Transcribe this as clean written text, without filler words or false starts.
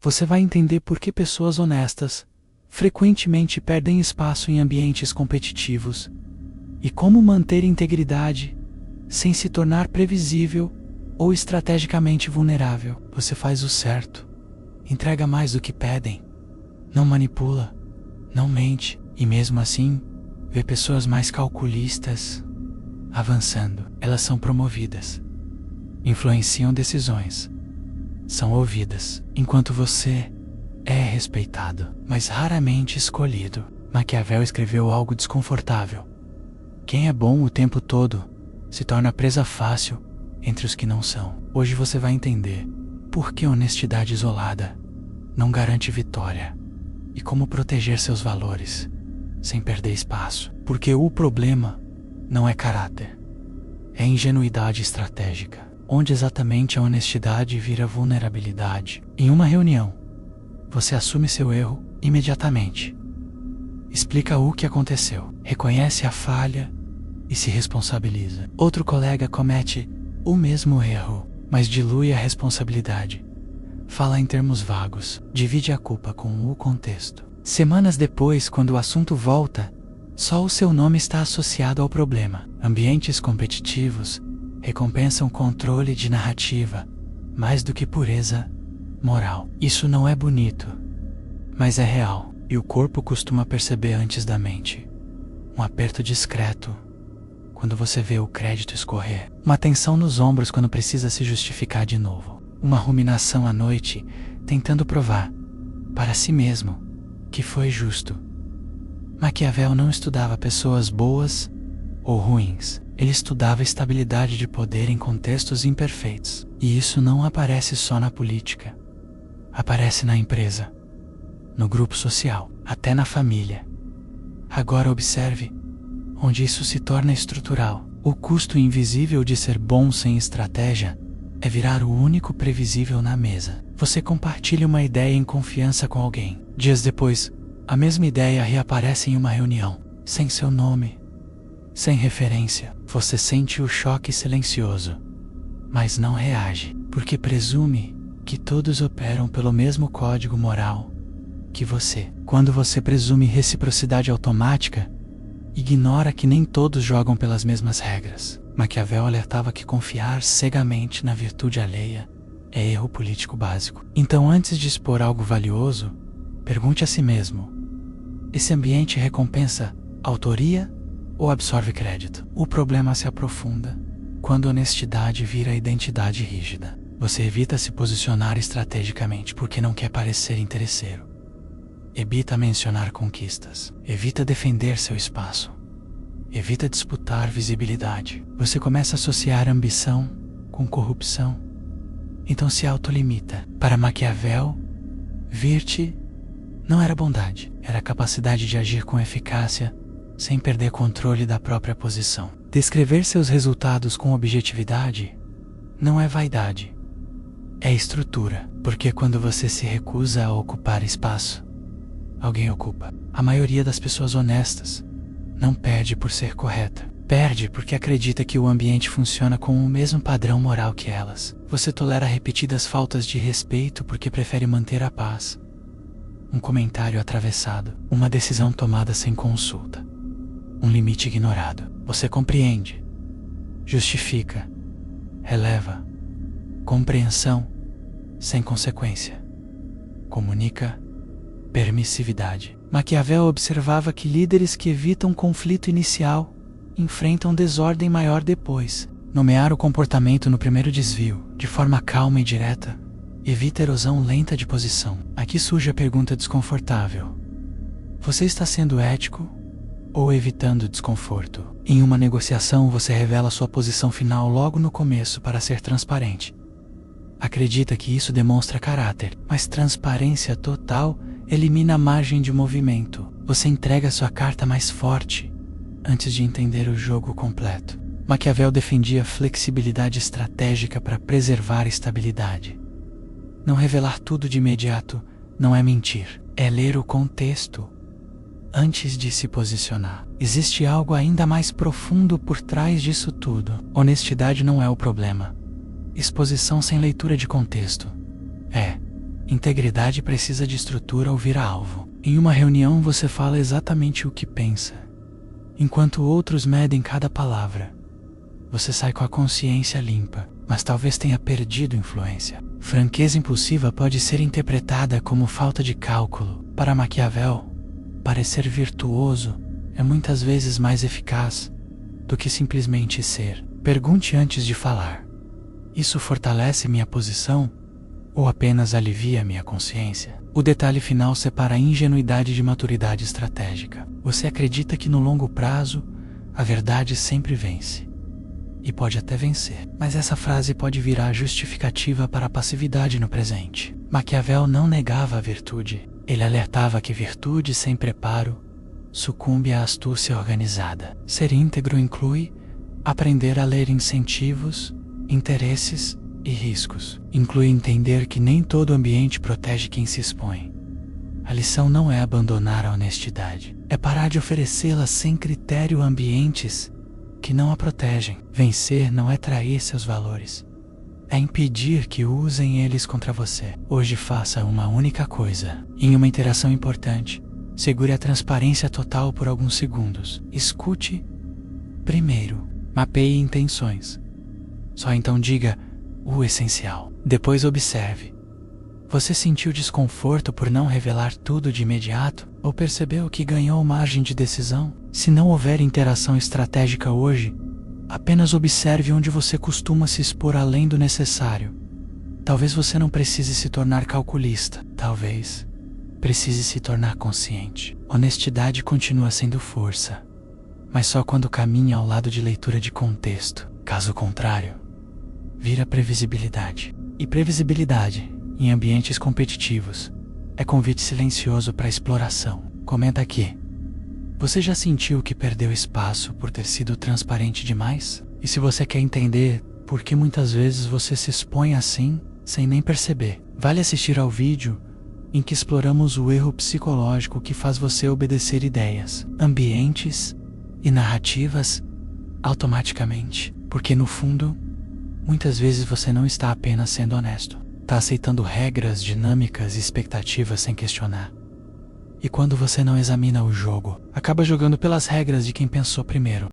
você vai entender por que pessoas honestas frequentemente perdem espaço em ambientes competitivos e como manter integridade sem se tornar previsível ou estrategicamente vulnerável. Você faz o certo, entrega mais do que pedem, não manipula, não mente e mesmo assim vê pessoas mais calculistas avançando. Elas são promovidas, influenciam decisões, são ouvidas, enquanto você é respeitado, mas raramente escolhido. Maquiavel escreveu algo desconfortável. Quem é bom o tempo todo se torna presa fácil entre os que não são. Hoje você vai entender por que honestidade isolada não garante vitória e como proteger seus valores sem perder espaço. Porque o problema não é caráter, é ingenuidade estratégica, onde exatamente a honestidade vira vulnerabilidade. Em uma reunião, você assume seu erro imediatamente, explica o que aconteceu, reconhece a falha e se responsabiliza. Outro colega comete o mesmo erro, mas dilui a responsabilidade. Fala em termos vagos, divide a culpa com o contexto. Semanas depois, quando o assunto volta, só o seu nome está associado ao problema. Ambientes competitivos recompensam controle de narrativa mais do que pureza moral. Isso não é bonito, mas é real, e o corpo costuma perceber antes da mente. Um aperto discreto quando você vê o crédito escorrer, uma tensão nos ombros quando precisa se justificar de novo, uma ruminação à noite tentando provar para si mesmo que foi justo. Maquiavel não estudava pessoas boas ou ruins, ele estudava estabilidade de poder em contextos imperfeitos. E isso não aparece só na política, aparece na empresa, no grupo social, até na família. Agora observe onde isso se torna estrutural. O custo invisível de ser bom sem estratégia é virar o único previsível na mesa. Você compartilha uma ideia em confiança com alguém. Dias depois, a mesma ideia reaparece em uma reunião, sem seu nome, sem referência. Você sente o choque silencioso, mas não reage, porque presume que todos operam pelo mesmo código moral que você. Quando você presume reciprocidade automática, ignora que nem todos jogam pelas mesmas regras. Maquiavel alertava que confiar cegamente na virtude alheia é erro político básico. Então, antes de expor algo valioso, pergunte a si mesmo: esse ambiente recompensa autoria ou absorve crédito? O problema se aprofunda quando honestidade vira identidade rígida. Você evita se posicionar estrategicamente porque não quer parecer interesseiro. Evita mencionar conquistas. Evita defender seu espaço. Evita disputar visibilidade. Você começa a associar ambição com corrupção. Então se autolimita. Para Maquiavel, virtude não era bondade, era a capacidade de agir com eficácia sem perder controle da própria posição. Descrever seus resultados com objetividade não é vaidade, é estrutura. Porque quando você se recusa a ocupar espaço, alguém ocupa. A maioria das pessoas honestas não perde por ser correta. Perde porque acredita que o ambiente funciona com o mesmo padrão moral que elas. Você tolera repetidas faltas de respeito porque prefere manter a paz. Um comentário atravessado, uma decisão tomada sem consulta, um limite ignorado. Você compreende, justifica, releva. Compreensão sem consequência. Comunica permissividade. Maquiavel observava que líderes que evitam conflito inicial enfrentam desordem maior depois. Nomear o comportamento no primeiro desvio, de forma calma e direta, evita erosão lenta de posição. Aqui surge a pergunta desconfortável: você está sendo ético ou evitando desconforto? Em uma negociação, você revela sua posição final logo no começo para ser transparente. Acredita que isso demonstra caráter, mas transparência total elimina a margem de movimento. Você entrega sua carta mais forte antes de entender o jogo completo. Maquiavel defendia flexibilidade estratégica para preservar a estabilidade. Não revelar tudo de imediato não é mentir, é ler o contexto antes de se posicionar. Existe algo ainda mais profundo por trás disso tudo. Honestidade não é o problema. Exposição sem leitura de contexto é. Integridade precisa de estrutura ou vira alvo. Em uma reunião você fala exatamente o que pensa, enquanto outros medem cada palavra. Você sai com a consciência limpa, mas talvez tenha perdido influência. Franqueza impulsiva pode ser interpretada como falta de cálculo. Para Maquiavel, parecer virtuoso é muitas vezes mais eficaz do que simplesmente ser. Pergunte antes de falar: isso fortalece minha posição ou apenas alivia minha consciência? O detalhe final separa a ingenuidade de maturidade estratégica. Você acredita que no longo prazo a verdade sempre vence. E pode até vencer, mas essa frase pode virar justificativa para a passividade no presente. Maquiavel não negava a virtude. Ele alertava que virtude sem preparo sucumbe à astúcia organizada. Ser íntegro inclui aprender a ler incentivos, interesses e riscos. Inclui entender que nem todo ambiente protege quem se expõe. A lição não é abandonar a honestidade, é parar de oferecê-la sem critério a ambientes que não a protegem. Vencer não é trair seus valores, é impedir que usem eles contra você. Hoje faça uma única coisa. Em uma interação importante, segure a transparência total por alguns segundos. Escute primeiro, mapeie intenções. Só então diga o essencial. Depois observe. Você sentiu desconforto por não revelar tudo de imediato? Ou percebeu que ganhou margem de decisão? Se não houver interação estratégica hoje, apenas observe onde você costuma se expor além do necessário. Talvez você não precise se tornar calculista. Talvez precise se tornar consciente. Honestidade continua sendo força, mas só quando caminha ao lado de leitura de contexto. Caso contrário, vira previsibilidade. E previsibilidade, em ambientes competitivos, é convite silencioso para exploração. Comenta aqui. Você já sentiu que perdeu espaço por ter sido transparente demais? E se você quer entender por que muitas vezes você se expõe assim, sem nem perceber, vale assistir ao vídeo em que exploramos o erro psicológico que faz você obedecer ideias, ambientes e narrativas automaticamente. Porque no fundo, muitas vezes você não está apenas sendo honesto. Está aceitando regras, dinâmicas e expectativas sem questionar. E quando você não examina o jogo, acaba jogando pelas regras de quem pensou primeiro.